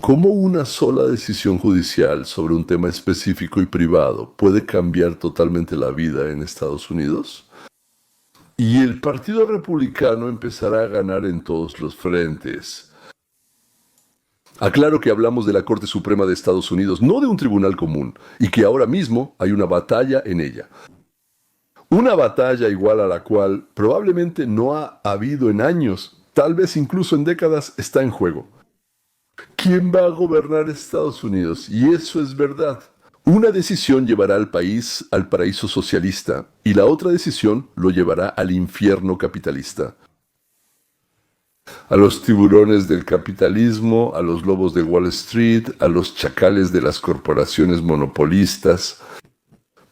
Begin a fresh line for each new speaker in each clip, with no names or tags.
cómo una sola decisión judicial sobre un tema específico y privado puede cambiar totalmente la vida en Estados Unidos? Y el Partido Republicano empezará a ganar en todos los frentes. Aclaro que hablamos de la Corte Suprema de Estados Unidos, no de un tribunal común, y que ahora mismo hay una batalla en ella. Una batalla igual a la cual probablemente no ha habido en años, tal vez incluso en décadas, está en juego. ¿Quién va a gobernar Estados Unidos? Y eso es verdad. Una decisión llevará al país al paraíso socialista y la otra decisión lo llevará al infierno capitalista. A los tiburones del capitalismo, a los lobos de Wall Street, a los chacales de las corporaciones monopolistas.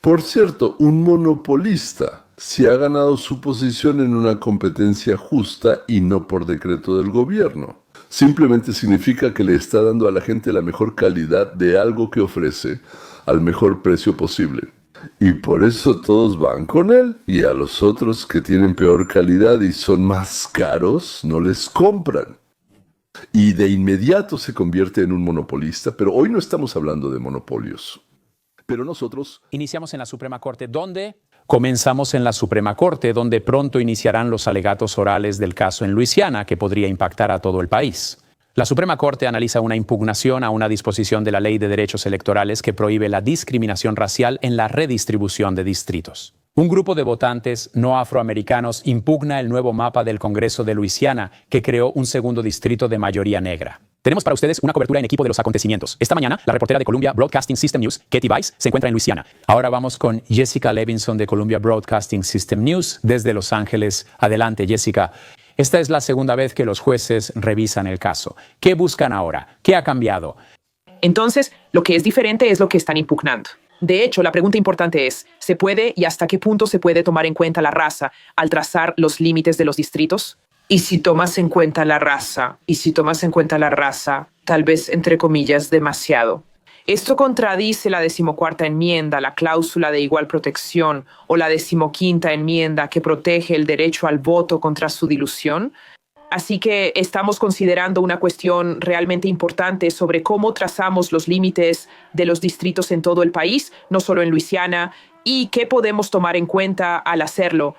Por cierto, un monopolista se ha ganado su posición en una competencia justa y no por decreto del gobierno. Simplemente significa que le está dando a la gente la mejor calidad de algo que ofrece al mejor precio posible. Y por eso todos van con él. Y a los otros que tienen peor calidad y son más caros, no les compran. Y de inmediato se convierte en un monopolista. Pero hoy no estamos hablando de monopolios. Pero nosotros
iniciamos en la Suprema Corte, ¿dónde? Comenzamos en la Suprema Corte, donde pronto iniciarán los alegatos orales del caso en Luisiana, que podría impactar a todo el país. La Suprema Corte analiza una impugnación a una disposición de la Ley de Derechos Electorales que prohíbe la discriminación racial en la redistribución de distritos. Un grupo de votantes no afroamericanos impugna el nuevo mapa del Congreso de Luisiana, que creó un segundo distrito de mayoría negra. Tenemos para ustedes una cobertura en equipo de los acontecimientos. Esta mañana, la reportera de Columbia Broadcasting System News, Katie Weiss, se encuentra en Luisiana. Ahora vamos con Jessica Levinson de Columbia Broadcasting System News desde Los Ángeles. Adelante, Jessica. Esta es la segunda vez que los jueces revisan el caso. ¿Qué buscan ahora? ¿Qué ha cambiado?
Entonces, lo que es diferente es lo que están impugnando. De hecho, la pregunta importante es, ¿se puede y hasta qué punto se puede tomar en cuenta la raza al trazar los límites de los distritos? Y si tomas en cuenta la raza, tal vez, entre comillas, demasiado. Esto contradice la 14ª enmienda, la cláusula de igual protección, o la 15ª enmienda que protege el derecho al voto contra su dilución. Así que estamos considerando una cuestión realmente importante sobre cómo trazamos los límites de los distritos en todo el país, no solo en Luisiana, y qué podemos tomar en cuenta al hacerlo.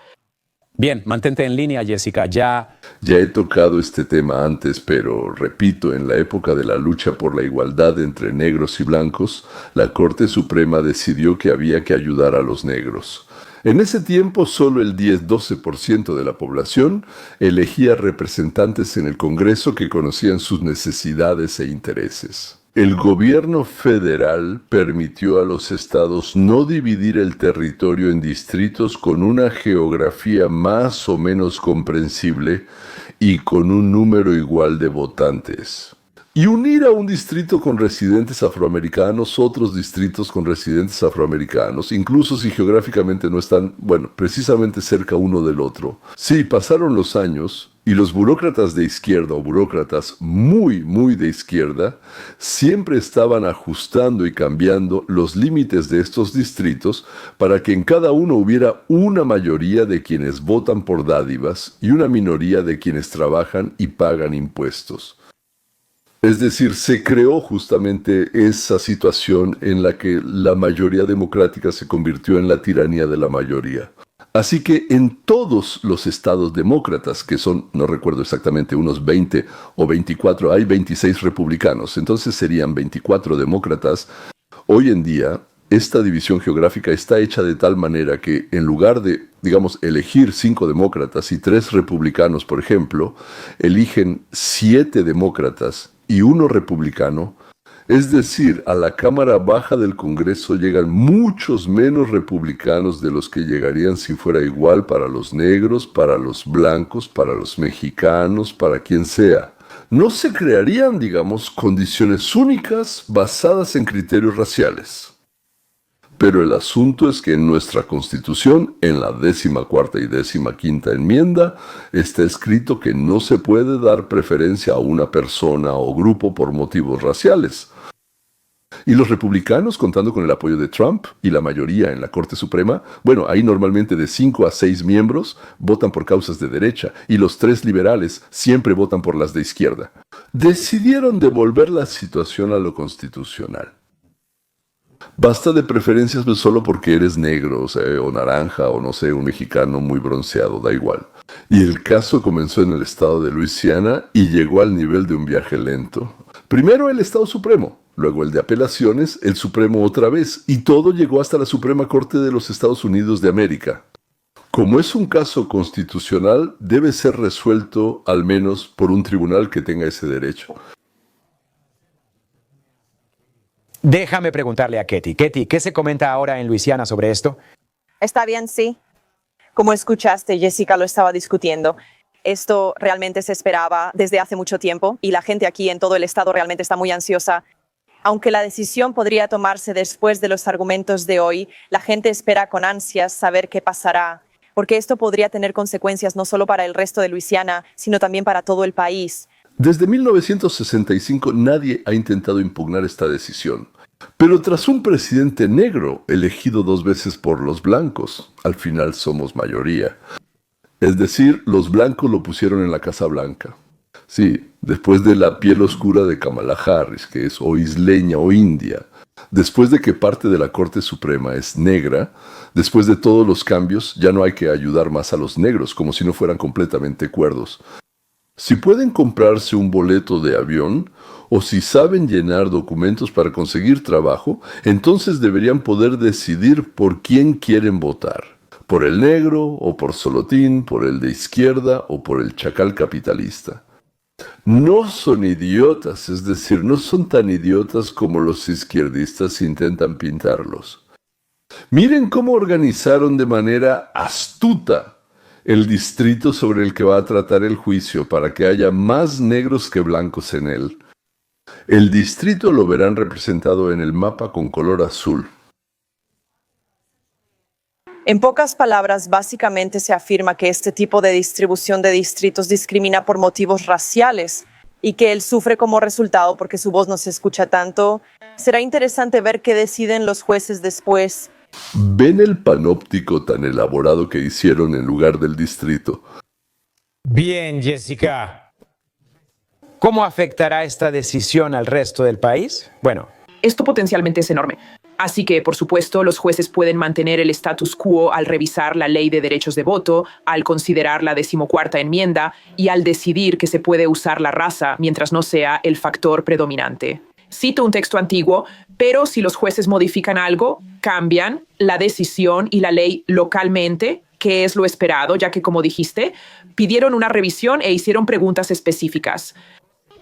Bien, mantente en línea, Jessica. Ya
he tocado este tema antes, pero repito, en la época de la lucha por la igualdad entre negros y blancos, la Corte Suprema decidió que había que ayudar a los negros. En ese tiempo, solo el 10-12% de la población elegía representantes en el Congreso que conocían sus necesidades e intereses. El gobierno federal permitió a los estados no dividir el territorio en distritos con una geografía más o menos comprensible y con un número igual de votantes. Y unir a un distrito con residentes afroamericanos, otros distritos con residentes afroamericanos, incluso si geográficamente no están, precisamente cerca uno del otro. Sí, pasaron los años y los burócratas de izquierda o burócratas muy de izquierda siempre estaban ajustando y cambiando los límites de estos distritos para que en cada uno hubiera una mayoría de quienes votan por dádivas y una minoría de quienes trabajan y pagan impuestos. Es decir, se creó justamente esa situación en la que la mayoría democrática se convirtió en la tiranía de la mayoría. Así que en todos los estados demócratas, que son, no recuerdo exactamente, unos 20 o 24, hay 26 republicanos, entonces serían 24 demócratas. Hoy en día, esta división geográfica está hecha de tal manera que en lugar de, elegir 5 demócratas y 3 republicanos, por ejemplo, eligen 7 demócratas y 1 republicano. Es decir, a la Cámara Baja del Congreso llegan muchos menos republicanos de los que llegarían si fuera igual para los negros, para los blancos, para los mexicanos, para quien sea. No se crearían, condiciones únicas basadas en criterios raciales. Pero el asunto es que en nuestra Constitución, en la 14ª y 15ª enmienda, está escrito que no se puede dar preferencia a una persona o grupo por motivos raciales. Y los republicanos, contando con el apoyo de Trump y la mayoría en la Corte Suprema, ahí normalmente de 5 a 6 miembros votan por causas de derecha y los 3 liberales siempre votan por las de izquierda. decidieron devolver la situación a lo constitucional. Basta de preferencias solo porque eres negro, o naranja, o no sé, un mexicano muy bronceado, da igual. Y el caso comenzó en el estado de Luisiana y llegó al nivel de un viaje lento. Primero el Estado Supremo, luego el de apelaciones, el Supremo otra vez, y todo llegó hasta la Suprema Corte de los Estados Unidos de América. Como es un caso constitucional, debe ser resuelto al menos por un tribunal que tenga ese derecho.
Déjame preguntarle a Ketty. Ketty, ¿qué se comenta ahora en Luisiana sobre esto?
Está bien, sí. Como escuchaste, Jessica lo estaba discutiendo. Esto realmente se esperaba desde hace mucho tiempo y la gente aquí en todo el estado realmente está muy ansiosa. Aunque la decisión podría tomarse después de los argumentos de hoy, la gente espera con ansias saber qué pasará, porque esto podría tener consecuencias no solo para el resto de Luisiana, sino también para todo el país.
Desde 1965 nadie ha intentado impugnar esta decisión. Pero tras un presidente negro, elegido 2 veces por los blancos, al final somos mayoría. Es decir, los blancos lo pusieron en la Casa Blanca. Sí, después de la piel oscura de Kamala Harris, que es o isleña o india, después de que parte de la Corte Suprema es negra, después de todos los cambios, ya no hay que ayudar más a los negros, como si no fueran completamente cuerdos. Si pueden comprarse un boleto de avión, o si saben llenar documentos para conseguir trabajo, entonces deberían poder decidir por quién quieren votar. Por el negro, o por Solotín, por el de izquierda, o por el chacal capitalista. No son idiotas, es decir, no son tan idiotas como los izquierdistas intentan pintarlos. Miren cómo organizaron de manera astuta el distrito sobre el que va a tratar el juicio para que haya más negros que blancos en él. El distrito lo verán representado en el mapa con color azul.
En pocas palabras, básicamente se afirma que este tipo de distribución de distritos discrimina por motivos raciales y que él sufre como resultado porque su voz no se escucha tanto. Será interesante ver qué deciden los jueces después.
¿Ven el panóptico tan elaborado que hicieron en lugar del distrito?
Bien, Jessica. ¿Cómo afectará esta decisión al resto del país? Bueno,
Esto potencialmente es enorme. Así que, por supuesto, los jueces pueden mantener el status quo al revisar la ley de derechos de voto, al considerar la 14ª enmienda y al decidir que se puede usar la raza mientras no sea el factor predominante. Cito un texto antiguo, pero si los jueces modifican algo, cambian la decisión y la ley localmente, que es lo esperado, ya que, como dijiste, pidieron una revisión e hicieron preguntas específicas.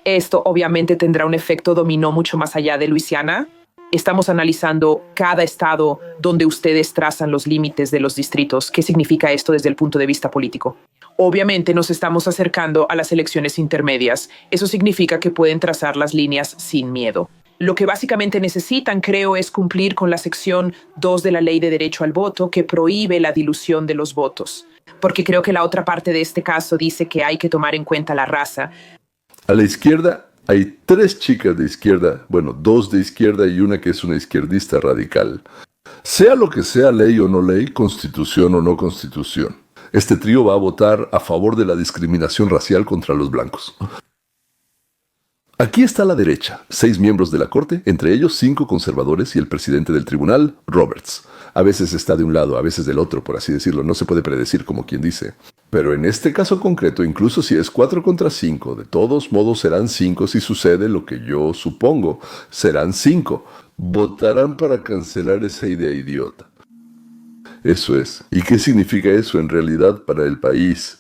Esto obviamente tendrá un efecto dominó mucho más allá de Luisiana. Estamos analizando cada estado donde ustedes trazan los límites de los distritos. ¿Qué significa esto desde el punto de vista político? Obviamente nos estamos acercando a las elecciones intermedias. Eso significa que pueden trazar las líneas sin miedo. Lo que básicamente necesitan, creo, es cumplir con la sección 2 de la Ley de Derecho al Voto, que prohíbe la dilución de los votos. Porque creo que la otra parte de este caso dice que hay que tomar en cuenta la raza.
A la izquierda hay 3 chicas de izquierda, bueno, 2 de izquierda y una que es una izquierdista radical. Sea lo que sea, ley o no ley, constitución o no constitución, este trío va a votar a favor de la discriminación racial contra los blancos. Aquí está la derecha, 6 miembros de la Corte, entre ellos 5 conservadores y el presidente del tribunal, Roberts. A veces está de un lado, a veces del otro, por así decirlo, no se puede predecir como quien dice. Pero en este caso concreto, incluso si es 4 contra 5, de todos modos serán 5 si sucede lo que yo supongo, serán 5. Votarán para cancelar esa idea idiota. Eso es. ¿Y qué significa eso en realidad para el país?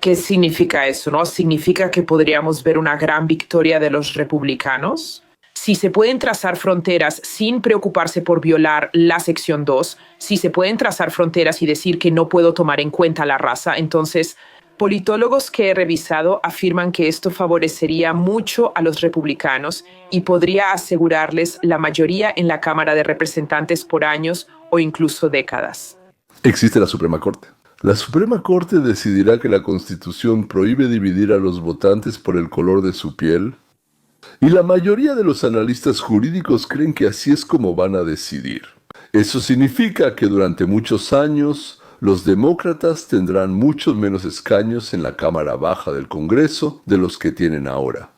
¿Qué significa eso, no? ¿Significa que podríamos ver una gran victoria de los republicanos? Si se pueden trazar fronteras sin preocuparse por violar la sección 2, si se pueden trazar fronteras y decir que no puedo tomar en cuenta la raza, entonces politólogos que he revisado afirman que esto favorecería mucho a los republicanos y podría asegurarles la mayoría en la Cámara de Representantes por años o incluso décadas.
Existe la Suprema Corte. La Suprema Corte decidirá que la Constitución prohíbe dividir a los votantes por el color de su piel, y la mayoría de los analistas jurídicos creen que así es como van a decidir. Eso significa que durante muchos años los demócratas tendrán muchos menos escaños en la Cámara Baja del Congreso de los que tienen ahora.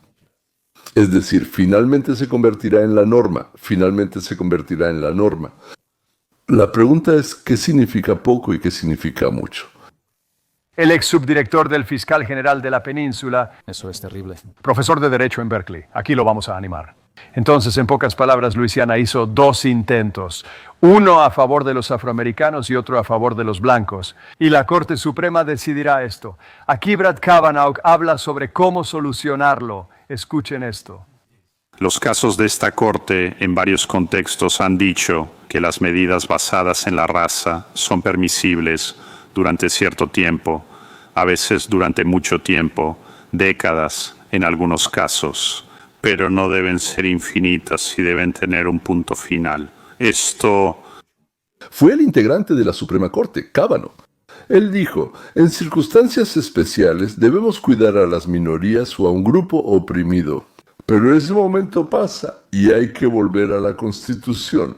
Es decir, finalmente se convertirá en la norma, finalmente se convertirá en la norma. La pregunta es, ¿qué significa poco y qué significa mucho?
El ex subdirector del fiscal general de la península,
Eso es terrible.
profesor de Derecho en Berkeley. Aquí lo vamos a animar. Entonces, en pocas palabras, Luisiana hizo dos intentos. Uno a favor de los afroamericanos y otro a favor de los blancos. Y la Corte Suprema decidirá esto. Aquí Brett Kavanaugh habla sobre cómo solucionarlo. Escuchen esto.
Los casos de esta Corte en varios contextos han dicho que las medidas basadas en la raza son permisibles durante cierto tiempo, a veces durante mucho tiempo, décadas en algunos casos, pero no deben ser infinitas y deben tener un punto final. Esto
Fue el integrante de la Suprema Corte, Kavanaugh. Él dijo, en circunstancias especiales debemos cuidar a las minorías o a un grupo oprimido. Pero ese momento pasa y hay que volver a la Constitución.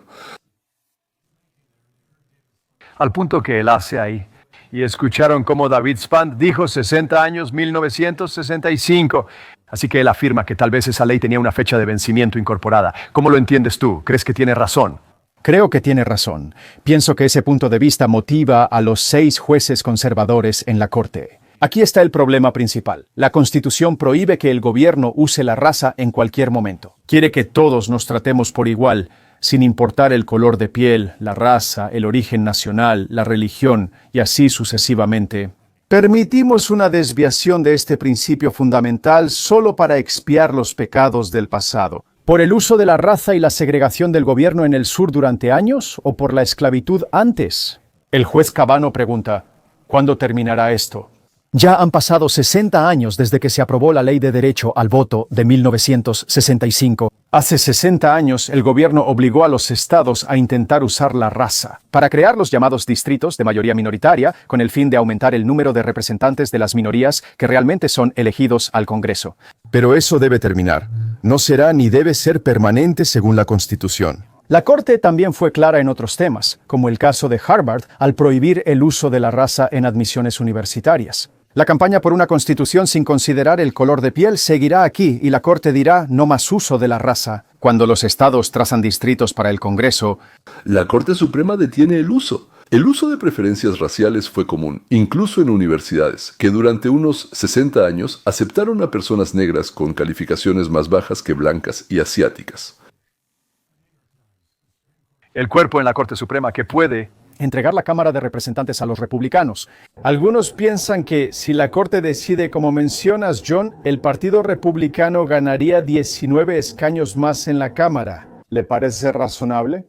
Al punto que él hace ahí. Y escucharon cómo David Spand dijo 60 años 1965. Así que él afirma que tal vez esa ley tenía una fecha de vencimiento incorporada. ¿Cómo lo entiendes tú? ¿Crees que tiene razón?
Creo que tiene razón. Pienso que ese punto de vista motiva a los 6 jueces conservadores en la Corte. Aquí está el problema principal. La Constitución prohíbe que el gobierno use la raza en cualquier momento. Quiere que todos nos tratemos por igual, sin importar el color de piel, la raza, el origen nacional, la religión y así sucesivamente. Permitimos una desviación de este principio fundamental solo para expiar los pecados del pasado. ¿Por el uso de la raza y la segregación del gobierno en el sur durante años o por la esclavitud antes? El juez Kavanaugh pregunta, ¿cuándo terminará esto? Ya han pasado 60 años desde que se aprobó la Ley de Derecho al Voto de 1965. Hace 60 años, el gobierno obligó a los estados a intentar usar la raza para crear los llamados distritos de mayoría minoritaria con el fin de aumentar el número de representantes de las minorías que realmente son elegidos al Congreso.
Pero eso debe terminar. No será ni debe ser permanente según la Constitución.
La Corte también fue clara en otros temas, como el caso de Harvard al prohibir el uso de la raza en admisiones universitarias. La campaña por una constitución sin considerar el color de piel seguirá aquí y la Corte dirá no más uso de la raza. Cuando los estados trazan distritos para el Congreso,
La Corte Suprema detiene el uso. El uso de preferencias raciales fue común, incluso en universidades, que durante unos 60 años aceptaron a personas negras con calificaciones más bajas que blancas y asiáticas.
El cuerpo en la Corte Suprema que puede
entregar la Cámara de Representantes a los republicanos. Algunos piensan que si la Corte decide, como mencionas, John, el Partido Republicano ganaría 19 escaños más en la Cámara. ¿Le parece razonable?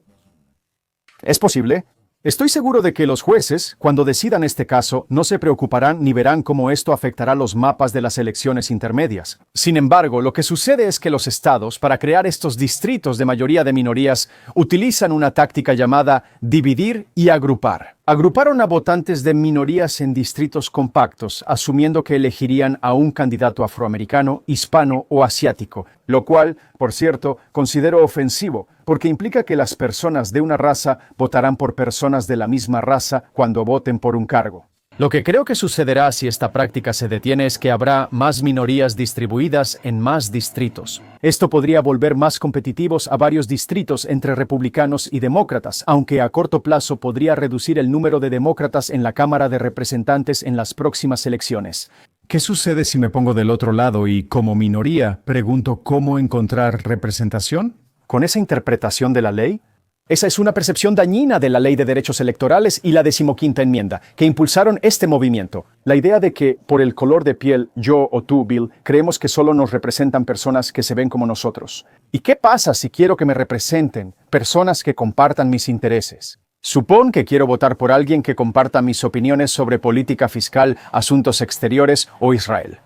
Es posible. Estoy seguro de que los jueces, cuando decidan este caso, no se preocuparán ni verán cómo esto afectará los mapas de las elecciones intermedias. Sin embargo, lo que sucede es que los estados, para crear estos distritos de mayoría de minorías, utilizan una táctica llamada dividir y agrupar. Agruparon a votantes de minorías en distritos compactos, asumiendo que elegirían a un candidato afroamericano, hispano o asiático, lo cual, por cierto, considero ofensivo, porque implica que las personas de una raza votarán por personas de la misma raza cuando voten por un cargo. Lo que creo que sucederá si esta práctica se detiene es que habrá más minorías distribuidas en más distritos. Esto podría volver más competitivos a varios distritos entre republicanos y demócratas, aunque a corto plazo podría reducir el número de demócratas en la Cámara de Representantes en las próximas elecciones. ¿Qué sucede si me pongo del otro lado y, como minoría, pregunto cómo encontrar representación? ¿Con esa interpretación de la ley? Esa es una percepción dañina de la Ley de Derechos Electorales y la 15ª enmienda, que impulsaron este movimiento. La idea de que, por el color de piel, yo o tú, Bill, creemos que solo nos representan personas que se ven como nosotros. ¿Y qué pasa si quiero que me representen personas que compartan mis intereses? Supón que quiero votar por alguien que comparta mis opiniones sobre política fiscal, asuntos exteriores o Israel.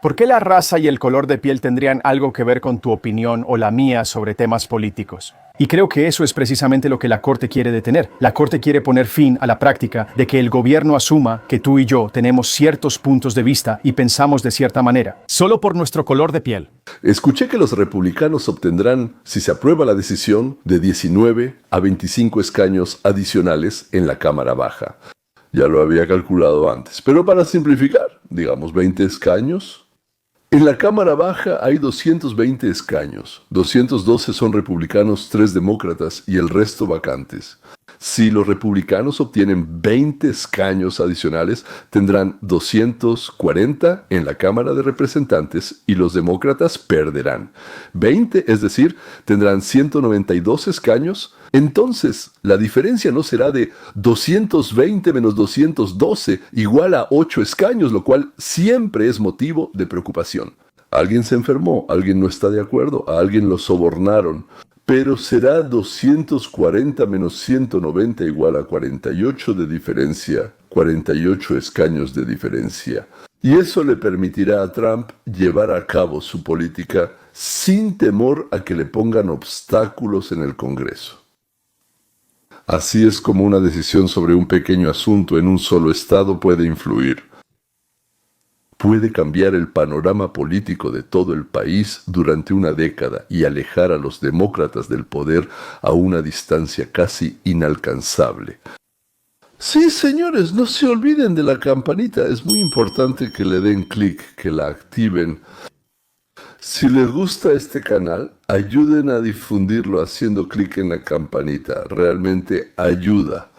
¿Por qué la raza y el color de piel tendrían algo que ver con tu opinión o la mía sobre temas políticos? Y creo que eso es precisamente lo que la Corte quiere detener. La Corte quiere poner fin a la práctica de que el gobierno asuma que tú y yo tenemos ciertos puntos de vista y pensamos de cierta manera, solo por nuestro color de piel.
Escuché que los republicanos obtendrán, si se aprueba la decisión, de 19 a 25 escaños adicionales en la Cámara Baja. Ya lo había calculado antes, pero para simplificar, digamos 20 escaños. En la Cámara Baja hay 220 escaños, 212 son republicanos, 3 demócratas y el resto vacantes. Si los republicanos obtienen 20 escaños adicionales, tendrán 240 en la Cámara de Representantes y los demócratas perderán. 20, es decir, tendrán 192 escaños. Entonces, la diferencia no será de 220 menos 212 igual a 8 escaños, lo cual siempre es motivo de preocupación. Alguien se enfermó, alguien no está de acuerdo, a alguien lo sobornaron. Pero será 240 menos 190 igual a 48 de diferencia, 48 escaños de diferencia. Y eso le permitirá a Trump llevar a cabo su política sin temor a que le pongan obstáculos en el Congreso. Así es como una decisión sobre un pequeño asunto en un solo estado puede influir. Puede cambiar el panorama político de todo el país durante una década y alejar a los demócratas del poder a una distancia casi inalcanzable. Sí, señores, no se olviden de la campanita. Es muy importante que le den clic, que la activen. Si les gusta este canal, ayuden a difundirlo haciendo clic en la campanita. Realmente ayuda.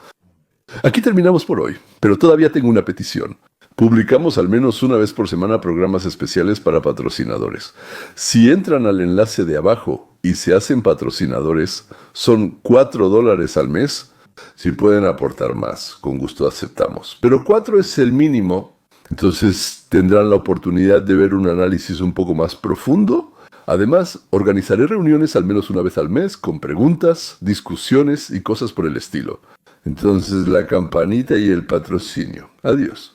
Aquí terminamos por hoy, pero todavía tengo una petición. Publicamos al menos una vez por semana programas especiales para patrocinadores. Si entran al enlace de abajo y se hacen patrocinadores, son $4 al mes. Si pueden aportar más, con gusto aceptamos. Pero 4 es el mínimo, entonces tendrán la oportunidad de ver un análisis un poco más profundo. Además, organizaré reuniones al menos una vez al mes con preguntas, discusiones y cosas por el estilo. Entonces, la campanita y el patrocinio. Adiós.